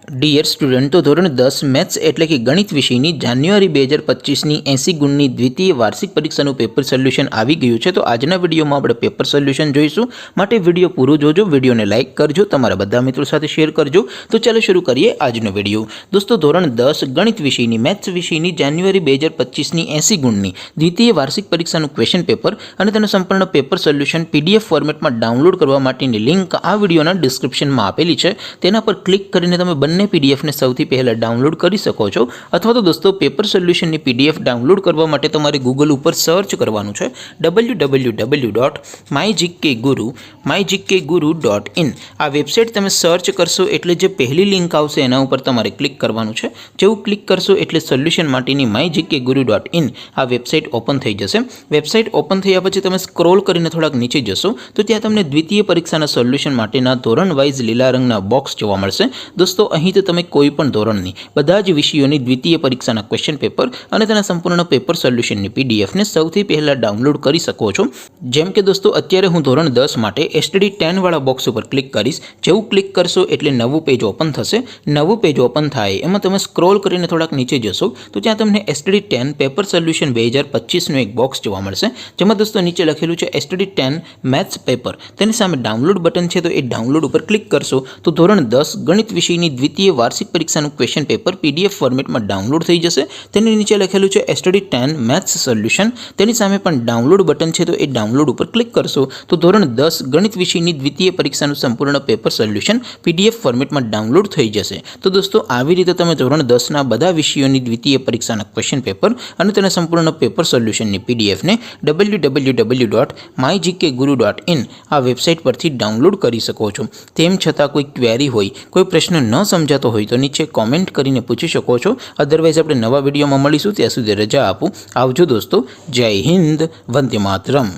Dear student, તો ધોરણ 10 maths એટલે કે ગણિત વિષયની જાન્યુઆરી 2025ની 80 ગુણની દ્વિતીય વાર્ષિક પરીક્ષાનું પેપર સોલ્યુશન આવી ગયું છે। તો આજના વિડીયોમાં આપણે પેપર સોલ્યુશન જોઈશું, માટે વિડીયો પૂરો જોજો, વિડીયોને લાઇક કરજો, તમારા બધા મિત્રો સાથે શેર કરજો। તો ચાલો શરૂ કરીએ આજનો વિડીયો। દોસ્તો, ધોરણ 10 ગણિત વિષયની મેથ્સ વિષયની જાન્યુઆરી 2025ની 80 ગુણની દ્વિતીય વાર્ષિક પરીક્ષાનું ક્વેશ્ચન પેપર અને તેનું સંપૂર્ણ પેપર સોલ્યુશન PDF ફોર્મેટમાં ડાઉનલોડ કરવા માટેની લિંક આ વિડીયોના ડિસ્ક્રિપ્શનમાં આપેલી છે। તેના પર ક્લિક કરીને તમે બંને PDF ને સૌથી પહેલા ડાઉનલોડ કરી શકો છો, અથવા તો દોસ્તો પેપર સોલ્યુશનની PDF ડાઉનલોડ કરવા માટે તમારે ગૂગલ ઉપર સર્ચ કરવાનું છે www.mygkguru.in। આ વેબસાઇટ તમે સર્ચ કરશો એટલે જે પહેલી લિંક આવશે એના ઉપર તમારે ક્લિક કરવાનું છે। જેવું ક્લિક કરશો એટલે સોલ્યુશન માટેની mygkguru.in આ વેબસાઇટ ઓપન થઈ જશે। વેબસાઇટ ઓપન થયા પછી તમે સ્ક્રોલ કરીને થોડાક નીચે જશો તો ત્યાં તમને દ્વિતીય પરીક્ષાના સોલ્યુશન માટેના ધોરણ વાઇઝ લીલા રંગના બોક્સ જોવા મળશે। દોસ્તો, અહીં તો તમે કોઈ પણ ધોરણની બધા જ વિષયોની દ્વિતીય પરીક્ષાના ક્વેશ્ચન પેપર અને તેના સંપૂર્ણ પેપર સોલ્યુશનની PDF ને સૌથી પહેલાં ડાઉનલોડ કરી શકો છો। જેમ કે દોસ્તો, અત્યારે હું ધોરણ 10 માટે STD10 વાળા બોક્સ ઉપર ક્લિક કરીશ। જેવું ક્લિક કરશો એટલે નવું પેજ ઓપન થશે। નવું પેજ ઓપન થાય એમાં તમે સ્ક્રોલ કરીને થોડાક નીચે જશો તો ત્યાં તમને STD10 પેપર સોલ્યુશન 2025નું એક બોક્સ જોવા મળશે, જેમાં દોસ્તો નીચે લખેલું છે STD10 મેથ્સ પેપર। તેની સામે ડાઉનલોડ બટન છે, તો એ ડાઉનલોડ ઉપર ક્લિક કરશો તો ધોરણ 10 ગણિત વિષયની દ્વિતીય વાર્ષિક પરીક્ષાનું ક્વેશ્ચન પેપર PDF ફોર્મેટમાં ડાઉનલોડ થઈ જશે। તેની નીચે લખેલું છે STD10 મેથ્સ સોલ્યુશન। તેની સામે પણ ડાઉનલોડ બટન છે, તો એ ડાઉનલોડ ઉપર ક્લિક કરશો તો ધોરણ 10 ગણિત વિષયની દ્વિતીય પરીક્ષાનું સંપૂર્ણ પેપર સોલ્યુશન PDF ફોર્મેટમાં ડાઉનલોડ થઈ જશે। તો દોસ્તો, આવી રીતે તમે ધોરણ 10ના બધા વિષયોની દ્વિતીય પરીક્ષાના ક્વેશ્ચન પેપર અને તેના સંપૂર્ણ પેપર સોલ્યુશનની PDF ને www.mygkguru.in આ વેબસાઇટ પરથી ડાઉનલોડ કરી શકો છો। તેમ છતાં કોઈ ક્વેરી હોય, કોઈ પ્રશ્ન ન સમજાતો હોય તો નીચે કોમેન્ટ કરીને પૂછી શકો છો। અધરવાઇઝ આપણે નવા વિડીયોમાં મળીશું, ત્યાં સુધી રજા આપું। આવજો દોસ્તો, જય હિન્દ, વંદે માતરમ।